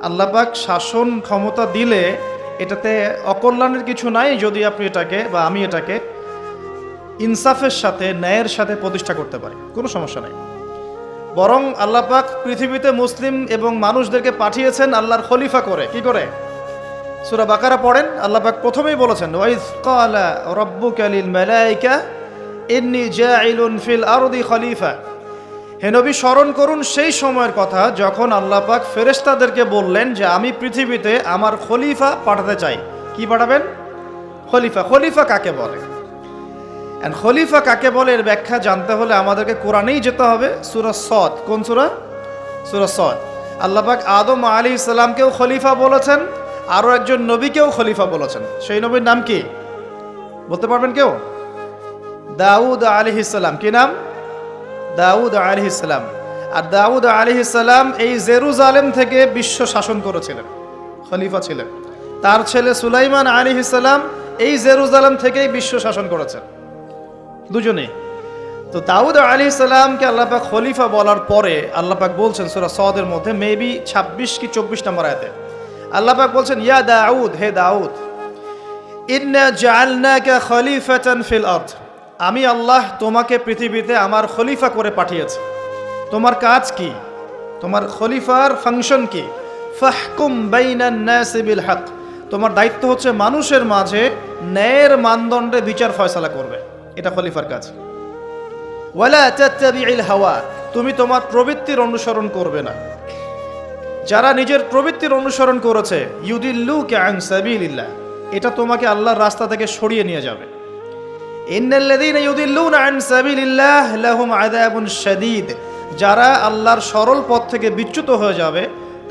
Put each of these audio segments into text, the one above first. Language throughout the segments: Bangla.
আল্লাহ পাক শাসন ক্ষমতা দিলে এটাতে অকল্যাণের কিছু নাই, যদি আপনি এটাকে বা আমি এটাকে ইনসাফের সাথে, ন্যায়ের সাথে প্রতিষ্ঠা করতে পারি, কোনো সমস্যা নাই। বরং আল্লাহ পাক পৃথিবীতে মুসলিম এবং মানুষদেরকে পাঠিয়েছেন আল্লাহর খলিফা করে। কি করে? সূরা বাকারা পড়েন, আল্লাহ পাক প্রথমেই বলেছেন, ওয়াইজ ক্বালা রাব্বুকা লিল মালাইকা ইন্নী জাইলুন ফিল আরদি খলিফা। হে নবী, স্মরণ করুন সেই সময়ের কথা যখন আল্লাহ পাক ফেরেশতাদেরকে বললেন যে আমি পৃথিবীতে আমার খলিফা পাঠাতে চাই। কি পাঠাবেন? খলিফা। খলিফা কাকে বলে? এন্ড খলিফা কাকে বলে এর ব্যাখ্যা জানতে হলে আমাদেরকে কোরআনেই যেতে হবে। সূরা সদ। কোন সূরা? সূরা সদ। আল্লাহ পাক আদম আলাইহিস সালামকেও খলিফা বলেছেন, আরও একজন নবীকেও খলিফা বলেছেন। সেই নবীর নাম কি বলতে পারবেন কেউ? দাউদ আলাইহিস সালাম। কি নাম? দাউদ আলাইহিস সালাম। আর দাউদ আলাইহিস সালাম এই জেরুজালেম থেকে বিশ্ব শাসন করেছিলেন, খলিফা ছিলেন। তার ছেলে সুলাইমান আলাইহিস সালাম এই জেরুজালেম থেকেই বিশ্ব শাসন করেছেন, দুজনেই। তো দাউদ আলাইহিস সালামকে আল্লাহ পাক খলিফা বলার পরে আল্লাহ পাক বলছেন সূরা সদের মধ্যে মেবি 26 কি 24 নম্বর আয়াতে আল্লাহ পাক বলছেন, ইয়া দাউদ, হে দাউদ, ইন্না জাআলনাকা খলিফাতান ফিল আরদ, আমি আল্লাহ তোমাকে পৃথিবীতে আমার খলিফা করে পাঠিয়েছি। তোমার কাজ কি? তোমার খলিফার ফাংশন কি? ফাহকুম বাইনান নাসি বিল হক, তোমার দায়িত্ব হচ্ছে মানুষের মাঝে ন্যায়ের মানদণ্ডে বিচার ফয়সালা করবে, এটা খলিফার কাজ। ওয়ালা তাত্তাবিউল হাওয়া, তুমি তোমার প্রবৃত্তির অনুসরণ করবে না। যারা নিজের প্রবৃত্তির অনুসরণ করেছে, ইউদিল্লুকা আন সাবিলিল্লাহ, এটা তোমাকে আল্লাহর রাস্তা থেকে সরিয়ে নিয়ে যাবে। ইন্নাল্লাযীনা ইউদিল্লুনা আন সাবিলিল্লাহ লাহুম আযাবুন শাদীদ, যারা আল্লাহর সরল পথ থেকে বিচ্যুত হয়ে যাবে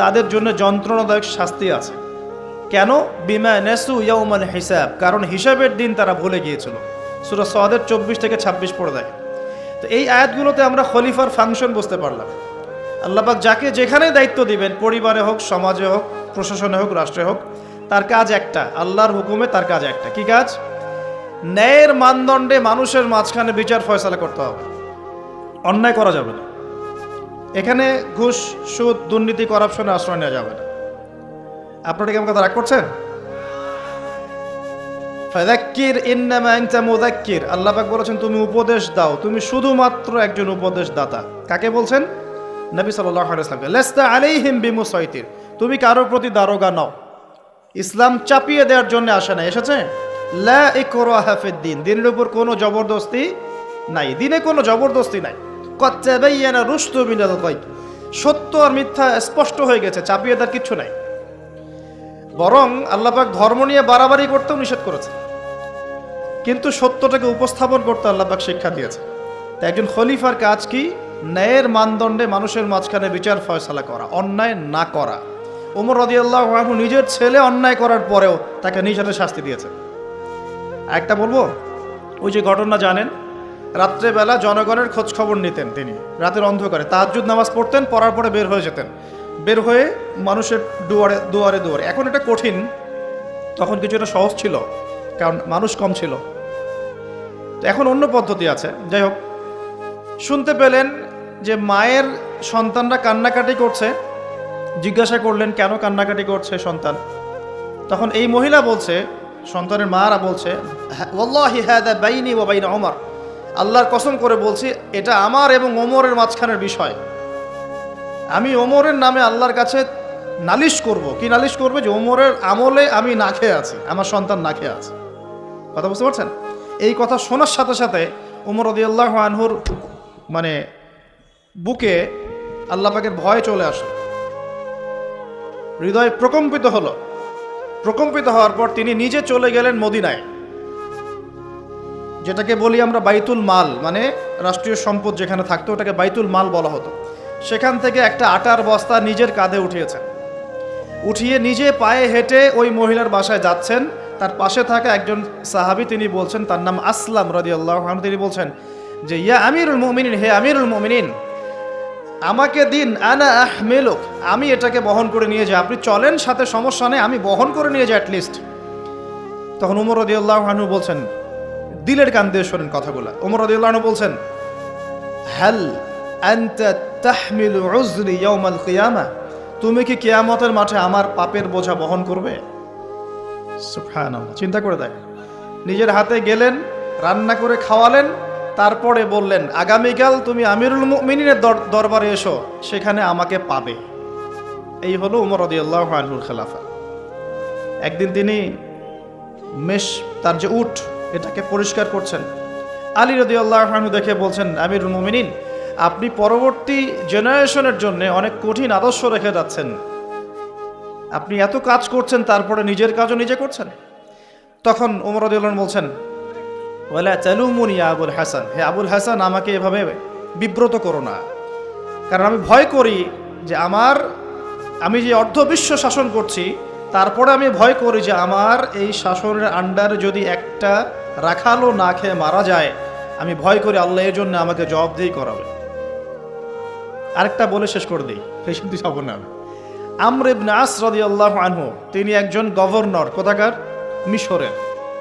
তাদের জন্য যন্ত্রণাদায়ক শাস্তি আছে। কেন? বিমা নাসু ইয়াউমাল হিসাব, কারণ হিসাবের দিন তারা ভুলে গিয়েছিল। সূরা সদের 24 থেকে 26 পড়ে দেয়। তো এই আয়াতগুলোতে আমরা খলিফার ফাংশন বুঝতে পারলাম। আল্লাহ পাক যাকে যেখানেই দায়িত্ব দিবেন, পরিবারে হোক, সমাজে হোক, প্রশাসনে হোক, রাষ্ট্রে হোক, তার কাজ একটা, আল্লাহর হুকুমে তার কাজ একটা। কি কাজ? ন্যায়ের মানদণ্ডে মানুষের মাঝখানে বিচার ফয়সালা করতে হবে, অন্যায় করা যাবে না। এখানে ঘুষ, সুদ, দুর্নীতি, করাপশনে আশ্রয় নেওয়া যাবে না। আপনারা কি আমার কথা রাগ করছেন? ফাযাক্কির ইন্নামা আনতা মুযাক্কির, আল্লাহ পাক বলেছেন তুমি উপদেশ দাও, তুমি শুধুমাত্র একজন উপদেশ দাতা। কাকে বলছেন? নবী সাল্লাল্লাহু আলাইহি ওয়াসাল্লাম। লাস্তা আলাইহিম বিমুসাইতির, তুমি কারো প্রতি দারোগা নও। ইসলাম চাপিয়ে দেওয়ার জন্য আসে না, এসেছে লা ইকরাহা ফিদ্দিন, দিনের উপর কোনো জবরদস্তি নাই, দিনে কোনো জবরদস্তি নাই। ক্বাদ তাবায়্যানা রুশদু মিনাল গায়, সত্য আর মিথ্যা স্পষ্ট হয়ে গেছে, চাপিয়ে দেওয়ার কিচ্ছু নাই। বরং আল্লাহ পাক ধর্ম নিয়ে বাড়াবাড়ি করতেও নিষেধ করেছে, কিন্তু সত্যটাকে উপস্থাপন করতে আল্লাহ পাক শিক্ষা দিয়েছে। তাই একজন খলিফার কাজ কি? ন্যায়ের মানদণ্ডে মানুষের মাঝখানে বিচার ফয়সালা করা, অন্যায় না করা। ওমর রাদিয়াল্লাহু আনহু নিজের ছেলে অন্যায় করার পরেও তাকে নিজ হাতে শাস্তি দিয়েছে। একটা বলবো, ওই যে ঘটনা জানেন, রাত্রেবেলা জনগণের খোঁজ খবর নিতেন তিনি, রাতের অন্ধকারে তাহাজ্জুদ নামাজ পড়তেন, পড়ার পরে বের হয়ে যেতেন, বের হয়ে মানুষের দুয়ারে দুয়ারে দুয়ারে। এখন এটা কঠিন, তখন কিছুটা সহজ ছিল কারণ মানুষ কম ছিল। তো এখন অন্য পদ্ধতি আছে। যাই হোক, শুনতে পেলেন যে মায়ের সন্তানরা কান্নাকাটি করছে, জিজ্ঞাসা করলেন কেন কান্নাকাটি করছে সন্তান। তখন এই মহিলা বলছে, সন্তানের মারা বলছে, ওয়াল্লাহি হাদা বাইনি ওয়া বাইনা ওমর, আল্লাহর কসম করে বলছি এটা আমার এবং ওমরের মাঝখানের বিষয়। আমি ওমরের নামে আল্লাহর কাছে নালিশ করব। কি নালিশ করবে? যে ওমরের আমলে আমি না খেয়ে আছি, আমার সন্তান না খেয়ে আছে। কথা বুঝতে পারছেন? এই কথা শোনার সাথে সাথে ওমর রাদিয়াল্লাহু আনহুর মানে বুকে আল্লাহ পাকের ভয় চলে আসলো, হৃদয় প্রকম্পিত হলো। প্রকম্পিত হওয়ার পর তিনি নিজে চলে গেলেন মদিনায়, যেটাকে বলি আমরা বাইতুল মাল, মানে রাষ্ট্রীয় সম্পদ যেখানে থাকতো ওটাকে বাইতুল মাল বলা হতো। সেখান থেকে একটা আটার বস্তা নিজের কাঁধে উঠিয়েছেন, উঠিয়ে নিজে পায়ে হেঁটে ওই মহিলার বাসায় যাচ্ছেন। তার পাশে থাকা একজন সাহাবী, তিনি বলছেন, তার নাম আসলাম রাদিয়াল্লাহু আনহু, তিনি বলছেন যে ইয়া আমিরুল মুমিনিন, হে আমিরুল মুমিনিন, আমাকে দিন, আনা আহমিলুক, আমি এটাকে বহন করে নিয়ে যাই, আপনি চলেন সাথে, সমস্যা নেই, আমি বহন করে নিয়ে যাই অ্যাটলিস্ট। তখন ওমর রাদিয়াল্লাহু আনহু বলছেন, দিলের কান দিয়ে শোনেন কথাগুলো, ওমর রাদিয়াল্লাহু আনহু বলছেন, হাল আনতা তাহমিলু উযরি ইয়াউমাল কিয়ামা, তুমি কি কিয়ামতের মাঠে আমার পাপের বোঝা বহন করবে? সুবহানাল্লাহ, চিন্তা করে দেখ। নিজের হাতে গেলেন, রান্না করে খাওয়ালেন, তারপরে বললেন আগামীকাল তুমি আমিরুল মুমিনিনের দরবারে এসো, সেখানে আমাকে পাবে। এই হলো উমর রাদিয়াল্লাহু আনহুর খেলাফা। একদিন তিনি তার যে উট এটাকে পরিষ্কার করছেন। আলী রাদিয়াল্লাহু আনহু দেখে বলছেন, আমিরুল মুমিনিন, আপনি পরবর্তী জেনারেশনের জন্য অনেক কঠিন আদর্শ রেখে যাচ্ছেন। আপনি এত কাজ করছেন, তারপরে নিজের কাজও নিজে করছেন। তখন ওমর রাদিয়াল্লাহু আনহু বলছেন, ওয়ালা তালুমুনি ইয়া আবুল হাসান, হে আবুল হাসান, আমাকে এভাবে বিব্রত করো না। কারণ আমি ভয় করি যে আমি যে অর্ধবিশ্ব শাসন করছি, তারপরে আমি ভয় করি যে আমার এই শাসনের আন্ডারে যদি একটা রাখালও না খেয়ে মারা যায়, আমি ভয় করি আল্লাহ এর জন্য আমাকে জবাবদিহি করাবে। আরেকটা বলে শেষ করে দিই, বেশি যাব না। আমর ইবনে আস রাদিয়াল্লাহু আনহু, তিনি একজন গভর্নর, কোথাকার? মিশরের।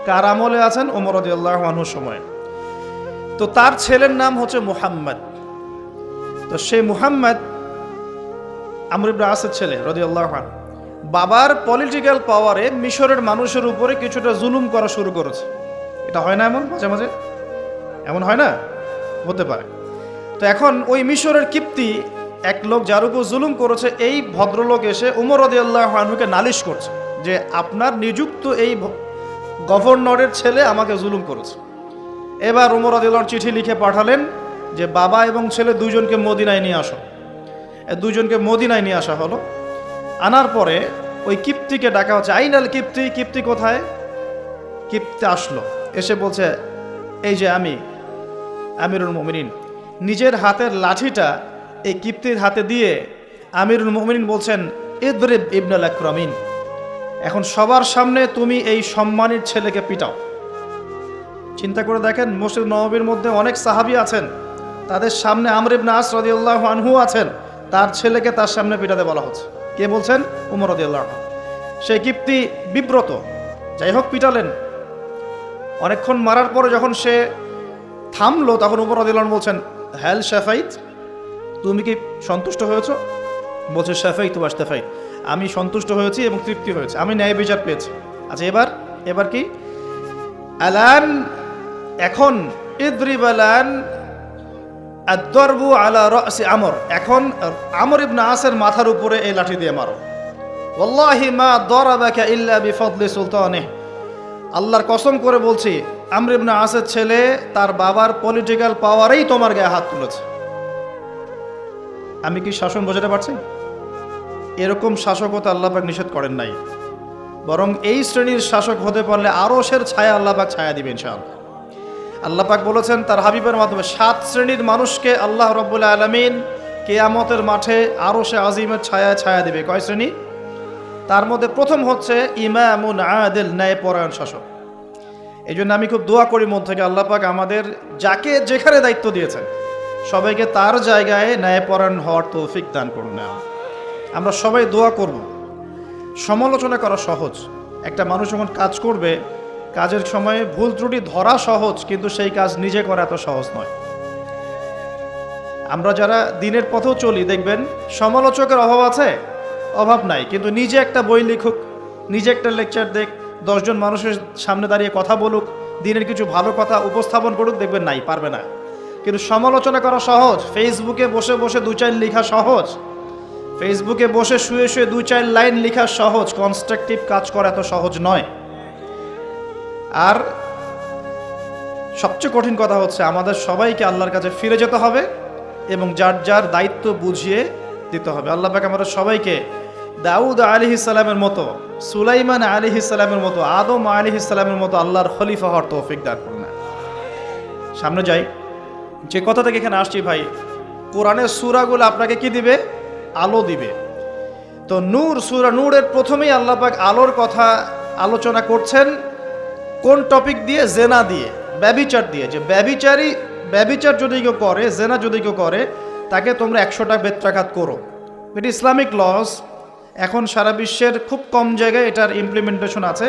কার আমলে আছেন? ওমর রাদিয়াল্লাহু আনহুর সময়। তো তার ছেলের নাম হচ্ছে মুহাম্মদ। তো সেই মুহাম্মদ আমর ইবনে আসের ছেলে রাদিয়াল্লাহু আনহু, বাবার পলিটিক্যাল পাওয়ারে মিশরের মানুষের উপরে কিছুটা জুলুম করা শুরু করেছে। এটা হয় না এমন মাঝে মাঝে? এমন হয় না? হতে পারে। তো এখন ওই মিশরের কিপ্তি এক লোক যার উপর জুলুম করেছে, এই ভদ্রলোক এসে উমর রাদিয়াল্লাহু আনহুকে নালিশ করছে যে আপনার নিযুক্ত এই গভর্নরের ছেলে আমাকে জুলুম করেছে। এবার উমর রাদিয়াল্লাহু আনহু চিঠি লিখে পাঠালেন যে বাবা এবং ছেলে দুজনকে মদিনায় নিয়ে আসো। দুজনকে মদিনায় নিয়ে আসা হলো। আনার পরে ওই কিপ্তিকে ডাকা হচ্ছে, আইনাল কিপ্তি, কিপ্তি কোথায়? কিপ্তি আসলো, এসে বলছে, এই যে আমি আমিরুল মুমিনিন। নিজের হাতের লাঠিটা এই কিপ্তির হাতে দিয়ে আমিরুল মুমিনিন বলছেন, ইদরিব ইবনুল আকরামিন, এখন সবার সামনে তুমি এই সম্মানিত ছেলেকে পিটাও। চিন্তা করে দেখেন, মসজিদ নববীর মধ্যে অনেক সাহাবী আছেন, তাদের সামনে আমর ইবনে আস রাদিয়াল্লাহু আনহু আছেন, তার ছেলেকে তার সামনে পিটাতে বলা হচ্ছে। কে বলছেন? উমর রাদিয়াল্লাহু আনহু। সেই কিপ্তি বিব্রত, যাই হোক পিটালেন। অনেকক্ষণ মারার পরে যখন সে থামলো, তখন উমর রাদিয়াল্লাহু আনহু বলছেন, হ্যাল শাফাইত, তুমি কি সন্তুষ্ট হয়েছ? বলছে, শাফাইত ওয়া ইশতাফাইত, আমি সন্তুষ্ট হয়েছি এবং তৃপ্তি হয়েছে, আমি ন্যায় বিচার পেয়েছি। আচ্ছা এবার কি? আলান, এখন ইদরিব আলান আদ-দারবু আলা রাসি আমর, এখন আমর ইবনে আসের মাথার উপরে এই লাঠি দিয়ে মারো। ওয়াল্লাহি মা দারাবাকা ইল্লা বিফদলি সুলতানিহি, আল্লাহর কসম করে বলছি, আমর ইবনে আসের ছেলে তার বাবার পলিটিক্যাল পাওয়ারেই তোমার গায়ে হাত তুলেছে। আমি কি শাসন বোঝাতে পারছি? এরকম শাসকতা আল্লাহ পাক নিষেধ করেন নাই, বরং এই শ্রেণীর শাসক হতে পারলে আরশের ছায়া আল্লাহ পাক ছায়া দিবেন ইনশাআল্লাহ। আল্লাহ পাক বলেছেন তার হাবিবের মাধ্যমে 7 শ্রেণীর মানুষকে আল্লাহ রাব্বুল আলামিন কিয়ামতের মাঠে আরশে আজিমের ছায়ায় ছায়া দিবে। কয় শ্রেণী? তার মধ্যে প্রথম হচ্ছে ইমামুন আদিল, ন্যায়পরায়ণ শাসক। এই জন্য আমি খুব দোয়া করি মন থেকে, আল্লাহ পাক আমাদের যাকে যেখানে দায়িত্ব দিয়েছেন সবাইকে তার জায়গায় ন্যায়পরায়ণ হওয়ার তৌফিক দান করুন। আমরা সবাই দোয়া করব। সমালোচনা করা সহজ, একটা মানুষ যখন কাজ করবে, কাজের সময়ে ভুল ত্রুটি ধরা সহজ, কিন্তু সেই কাজ নিজে করা এত সহজ নয়। আমরা যারা দিনের পথেও চলি, দেখবেন সমালোচকের অভাব আছে? অভাব নাই, কিন্তু নিজে একটা বই লিখুক, নিজে একটা লেকচার দেখ, 10 জন মানুষের সামনে দাঁড়িয়ে কথা বলুক, দিনের কিছু ভালো কথা উপস্থাপন করুক, দেখবেন নাই, পারবে না। কিন্তু সমালোচনা করা সহজ, ফেসবুকে বসে বসে 2-4 লেখা সহজ, ফেসবুকে বসে শুয়ে শুয়ে 2-4 লাইন লেখা সহজ, কনস্ট্রাকটিভ কাজ করা এত সহজ নয়। আর সবচেয়ে কঠিন কথা হচ্ছে আমাদের সবাইকে আল্লাহর কাছে ফিরে যেতে হবে এবং যার যার দায়িত্ব বুঝিয়ে দিতে হবে। আল্লাহ পাক আমাদের সবাইকে দাউদ আলাইহিস সালামের মতো, সুলাইমান আলাইহিস সালামের মতো, আদম আলাইহিস সালামের মতো আল্লাহর খলিফা হওয়ার তৌফিক দান করুন। সামনে যাই, যে কথা থেকে এখানে আসছি ভাই, কোরআনের সূরাগুলো আপনাকে কি দিবে? আলো দিবে। তো নূর, সূরা নূরের প্রথমেই আল্লাহ পাক আলোর কথা আলোচনা করছেন। কোন টপিক দিয়ে? জেনা দিয়ে, ব্যভিচার দিয়ে। যে ব্যভিচার যদি কেউ করে, জেনা যদি কেউ করে, তাকে তোমরা 100টা বেত্রাঘাত করো। এটি ইসলামিক লস। এখন সারা বিশ্বের খুব কম জায়গায় এটার ইমপ্লিমেন্টেশন আছে,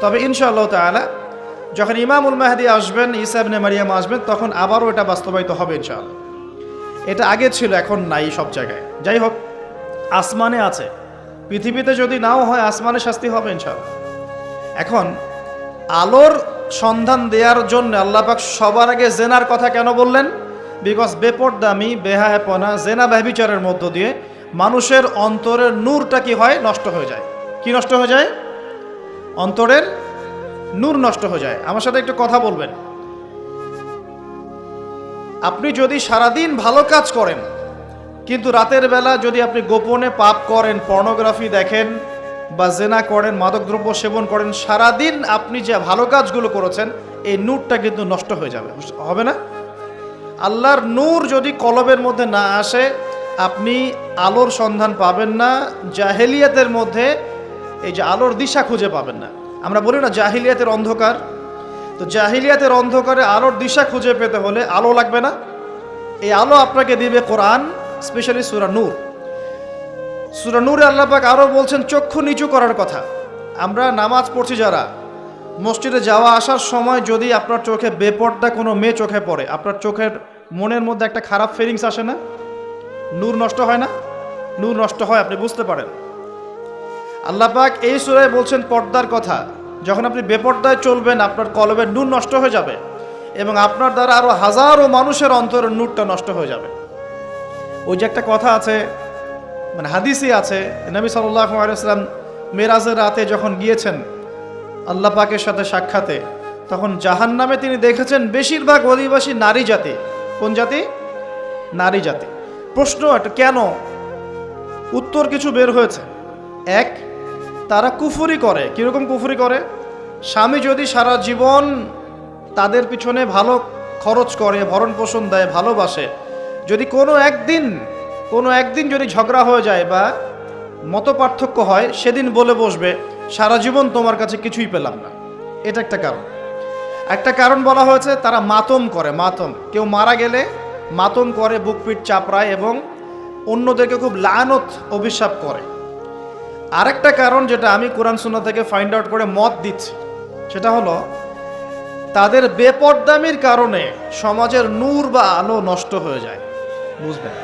তবে ইনশাআল্লাহ তাআলা যখন ইমামুল মাহদি আসবেন, ঈসা ইবনে মারিয়াম আসবেন, তখন আবারও এটা বাস্তবায়িত হবে ইনশাআল্লাহ। এটা আগে ছিল, এখন নাই সব জায়গায়। যাই হোক, আসমানে আছে, পৃথিবীতে যদি নাও হয় আসমানে শাস্তি হবে ইনশাআল্লাহ। এখন আলোর সন্ধান দেওয়ার জন্য আল্লাহ পাক সবার আগে জেনার কথা কেন বললেন? বিকজ বেপরদামি, বেহায়াপনা, জেনা ব্যভিচারের মধ্য দিয়ে মানুষের অন্তরের নূরটা কি হয়? নষ্ট হয়ে যায়। কি নষ্ট হয়ে যায়? অন্তরের নূর নষ্ট হয়ে যায়। আমার সাথে একটু কথা বলবেন। আপনি যদি সারাদিন ভালো কাজ করেন, কিন্তু রাতের বেলা যদি আপনি গোপনে পাপ করেন, পর্নোগ্রাফি দেখেন বা জেনা করেন, মাদকদ্রব্য সেবন করেন, সারাদিন আপনি যে ভালো কাজগুলো করেছেন এই নূরটা কিন্তু নষ্ট হয়ে যাবে, হবে না? আল্লাহর নূর যদি কলবের মধ্যে না আসে আপনি আলোর সন্ধান পাবেন না, জাহেলিয়াতের মধ্যে এই যে আলোর দিশা খুঁজে পাবেন না। আমরা বলি না জাহিলিয়াতের অন্ধকার, তো জাহিলিয়াতের অন্ধকারে আলোর দিশা খুঁজে পেতে হলে আলো লাগবে না? এই আলো আপনাকে দিবে কোরআন, স্পেশালি সূরা নূর। সূরা নূরে আল্লাহ পাক আরও বলছেন চক্ষু নিচু করার কথা। আমরা নামাজ পড়ছি যারা, মসজিদে যাওয়া আসার সময় যদি আপনার চোখে বেপর্দা কোনো মেয়ে চোখে পড়ে, আপনার চোখের মনের মধ্যে একটা খারাপ ফিলিংস আসে না? নূর নষ্ট হয় না? নূর নষ্ট হয়, আপনি বুঝতে পারেন। আল্লাহ পাক এই সূরায় বলছেন পর্দার কথা। যখন আপনি বেপর্দায় চলবেন আপনার কলবের নূর নষ্ট হয়ে যাবে এবং আপনার দ্বারা আরও হাজারো মানুষের অন্তরের নূরটা নষ্ট হয়ে যাবে। ওই যে একটা কথা আছে, মানে হাদিসই আছে, নবী সাল্লাল্লাহু আলাইহি ওয়াসাল্লাম মেরাজের রাতে যখন গিয়েছেন আল্লাহ পাকের সাথে সাক্ষাতে, তখন জাহান্নামে তিনি দেখেছেন বেশিরভাগ অধিবাসী নারী জাতি। কোন জাতি? নারী জাতি। প্রশ্ন একটা, কেন? উত্তর কিছু বের হয়েছে। এক, তারা কুফরি করে। কীরকম কুফরি করে? স্বামী যদি সারা জীবন তাদের পিছনে ভালো খরচ করে, ভরণ পোষণ দেয়, ভালোবাসে, যদি কোনো একদিন যদি ঝগড়া হয়ে যায় বা মতপার্থক্য হয়, সেদিন বলে বসবে সারা জীবন তোমার কাছে কিছুই পেলাম না। এটা একটা কারণ। একটা কারণ বলা হয়েছে তারা মাতম করে। মাতম, কেউ মারা গেলে মাতম করে, বুক পিঠ চাপড়ায় এবং অন্যদেরকে খুব লানত অভিশাপ করে। আরেকটা কারণ যেটা আমি কোরআন সুন্নাহ থেকে ফাইন্ড আউট করে মত দিচ্ছি, সেটা হলো তাদের বেপরদামির কারণে সমাজের নূর বা আলো নষ্ট হয়ে যায়। বুঝবেন,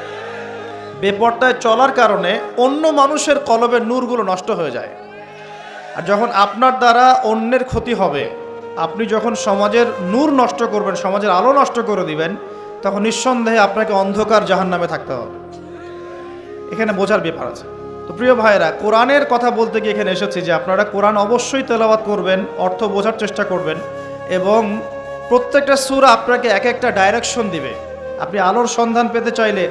বেপরদায় চলার কারণে অন্য মানুষের কলবের নূরগুলো নষ্ট হয়ে যায়। আর যখন আপনার দ্বারা অন্যের ক্ষতি হবে, আপনি যখন সমাজের নূর নষ্ট করবেন, সমাজের আলো নষ্ট করে দিবেন, তখন নিঃসন্দেহে আপনাকে অন্ধকার জাহান্নামে থাকতে হবে। এখানে বোঝার ব্যাপার আছে। তো প্রিয় ভাইয়েরা, কোরআনের কথা বলতে গিয়ে এখানে এসেছি যে আপনারা কোরআন অবশ্যই তেলাওয়াত করবেন, অর্থ বোঝার চেষ্টা করবেন এবং প্রত্যেকটা সূরা আপনাকে এক একটা ডাইরেকশন দিবে। আপনি আলোর সন্ধান পেতে চাইলে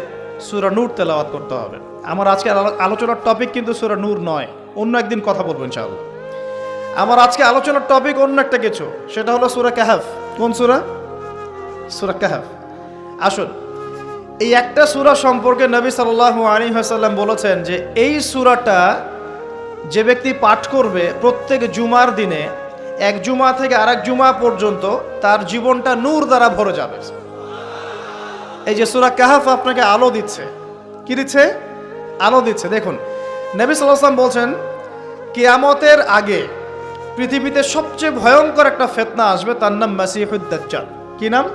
সূরা নূর তেলাওয়াত করতে হবে। আমার আজকে আলোচনার টপিক কিন্তু সূরা নূর নয়, অন্য একদিন কথা বলবো ইনশাআল্লাহ। আমার আজকে আলোচনার টপিক অন্য একটা কিছু, সেটা হলো সূরা কাহফ। কোন সূরা? সূরা কাহফ। আসুন, এই একটা সূরা সম্পর্কে নবী সাল্লাল্লাহু আলাইহি ওয়াসাল্লাম বলেছেন যে এই সূরাটা যে ব্যক্তি পাঠ করবে প্রত্যেক জুমার দিনে, এক জুমা থেকে আরেক জুমা পর্যন্ত তার জীবনটা নূর দ্বারা ভরে যাবে। এই যে সূরা কাহফ আপনাকে আলো দিচ্ছে। কি দিচ্ছে? আলো দিচ্ছে। দেখুন, নবী সাল্লাল্লাহু আলাইহি ওয়াসাল্লাম বলছেন কিয়ামতের আগে পৃথিবীতে সবচেয়ে ভয়ঙ্কর একটা ফিতনা আসবে, তার নাম মাসিহুদ দাজ্জাল। কি নাম?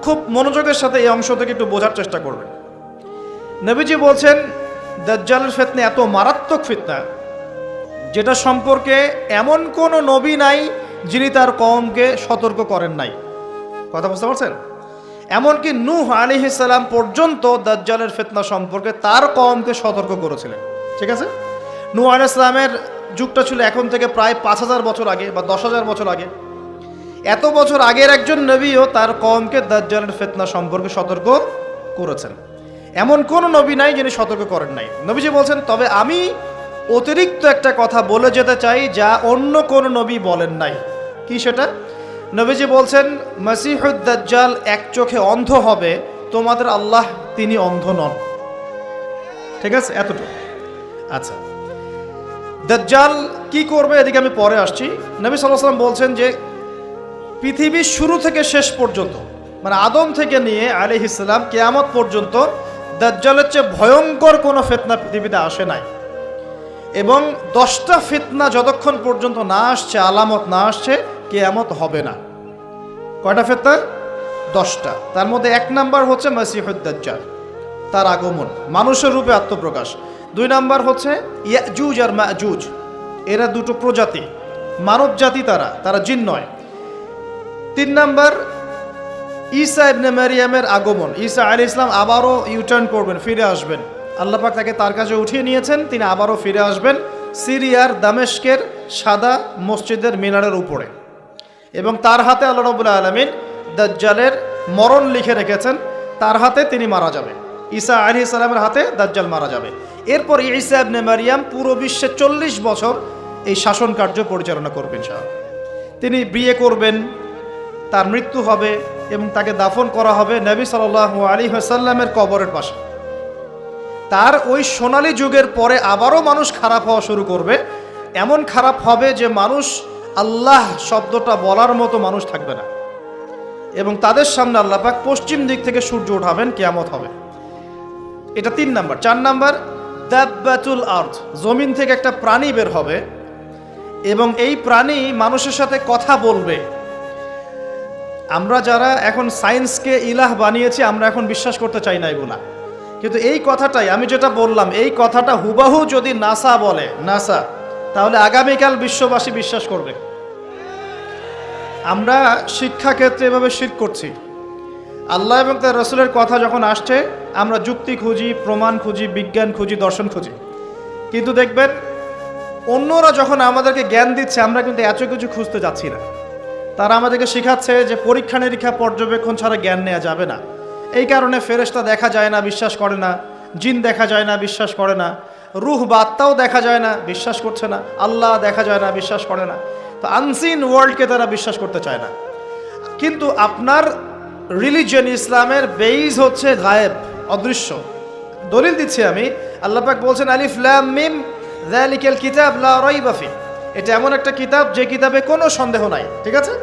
খুব মনোযোগের সাথে এই অংশ থেকে একটু বোঝার চেষ্টা করবেন। নবীজি বলছেন দাজ্জালের ফিতনা এত মারাত্মক ফিতনা যেটা সম্পর্কে এমন কোনো নবী নাই যিনি তার কওমকে সতর্ক করেন নাই। কথা বুঝতে পারছেন? এমনকি নূহ আলাইহিস সালাম পর্যন্ত দাজ্জালের ফিতনা সম্পর্কে তার কওমকে সতর্ক করেছিলেন। ঠিক আছে? নূহ আলাইহিস সালামের যুগটা ছিল এখন থেকে প্রায় 5000 বছর আগে বা 10,000 বছর আগে। এত বছর আগের একজন নবীও তার কওমকে দাজ্জালের ফিতনা সম্পর্কে সতর্ক করেছেন। এমন কোন নবী নাই যিনি সতর্ক করেন নাই। নবীজি বলছেন, তবে আমি অতিরিক্ত একটা কথা বলে যেতে চাই যা অন্য কোন নবী বলেন নাই। কি সেটা? নবীজি বলছেন মাসিহুদ দাজ্জাল এক চোখে অন্ধ হবে, তোমাদের আল্লাহ তিনি অন্ধ নন। ঠিক আছে? এতটুকু। আচ্ছা, দাজ্জাল কি করবে এদিকে আমি পরে আসছি। নবী সাল্লাল্লাহু আলাইহি ওয়াসাল্লাম বলছেন যে পৃথিবীর শুরু থেকে শেষ পর্যন্ত, মানে আদম থেকে নিয়ে আলাইহিস সালাম কিয়ামত পর্যন্ত দাজ্জালের চেয়ে ভয়ঙ্কর কোনো ফিতনা পৃথিবীতে আসে নাই। এবং 10টা ফিতনা যতক্ষণ পর্যন্ত না আসছে, আলামত না আসছে, কিয়ামত হবে না। কয়টা ফিতনা? 10টা। তার মধ্যে 1 নাম্বার হচ্ছে মাসিহুদ দাজ্জাল, তার আগমন, মানুষের রূপে আত্মপ্রকাশ। 2 নাম্বার হচ্ছে ইয়াজুজ আর মাজুজ, এরা দুটো প্রজাতি, মানব জাতি, তারা জিন নয়। 3 নাম্বার ঈসা ইবনে মারিয়ামের আগমন, ঈসা আলাইহিস সালাম আবারও ইউটার্ন করবেন, ফিরে আসবেন। আল্লাহ পাক তাকে তার কাছে উঠিয়ে নিয়েছেন, তিনি আবারও ফিরে আসবেন সিরিয়ার দামেস্কের সাদা মসজিদের মিনারের উপরে, এবং তার হাতে আল্লাহ রাব্বুল আলামিন দাজ্জালের মরণ লিখে রেখেছেন, তার হাতে তিনি মারা যাবে, ঈসা আলাইহিস সালামের হাতে দাজ্জাল মারা যাবে। এরপর ঈসা ইবনে মারিয়াম পুরো বিশ্বে 40 বছর এই শাসন কার্য পরিচালনা করবেন ইনশাআল্লাহ। তিনি বিয়ে করবেন, তার মৃত্যু হবে এবং তাকে দাফন করা হবে নবী সাল্লাল্লাহু আলাইহি ওয়াসাল্লামের কবরের পাশে। তার ওই সোনালী যুগের পরে আবারও মানুষ খারাপ হওয়া শুরু করবে, এমন খারাপ হবে যে মানুষ আল্লাহ শব্দটা বলার মতো মানুষ থাকবে না, এবং তাদের সামনে আল্লাহ পাক পশ্চিম দিক থেকে সূর্য উঠাবেন, কিয়ামত হবে। এটা 3 নাম্বার। 4 নাম্বার দাব্বাতুল আরদ, জমিন থেকে একটা প্রাণী বের হবে এবং এই প্রাণী মানুষের সাথে কথা বলবে। আমরা যারা এখন সায়েন্সকে ইলাহ বানিয়েছি, আমরা এখন বিশ্বাস করতে চাই না এগুলা, কিন্তু এই কথাটাই আমি যেটা বললাম, এই কথাটা হুবাহু যদি নাসা বলে, নাসা, তাহলে আগামীকাল বিশ্ববাসী বিশ্বাস করবে। আমরা শিক্ষাক্ষেত্রে এভাবে শিরক করছি। আল্লাহ এবং তার রাসূলের কথা যখন আসছে, আমরা যুক্তি খুঁজি, প্রমাণ খুঁজি, বিজ্ঞান খুঁজি, দর্শন খুঁজি, কিন্তু দেখবেন অন্যরা যখন আমাদেরকে জ্ঞান দিচ্ছে, আমরা কিন্তু এত কিছু খুঁজতে যাচ্ছি না। তারা আমাদেরকে শেখাচ্ছে যে পরীক্ষা নিরীক্ষা পর্যবেক্ষণ ছাড়া জ্ঞান নেওয়া যাবে না। এই কারণে ফেরেশতা দেখা যায় না, বিশ্বাস করে না, জিন দেখা যায় না, বিশ্বাস করে না, রূহ বা আত্মাও দেখা যায় না, বিশ্বাস করছে না, আল্লাহ দেখা যায় না, বিশ্বাস করে না। তো আনসিন ওয়ার্ল্ডকে তারা বিশ্বাস করতে চায় না। কিন্তু আপনার রিলিজিয়ন ইসলামের বেইজ হচ্ছে গায়েব, অদৃশ্য। দলিল দিচ্ছি আমি, আল্লাহ পাক বলছেন আলিফ লাম মিম যালিকাল কিতাব লা রাইবা ফি, এটা এমন একটা কিতাব যে কিতাবে কোনো সন্দেহ নাই, ঠিক আছে।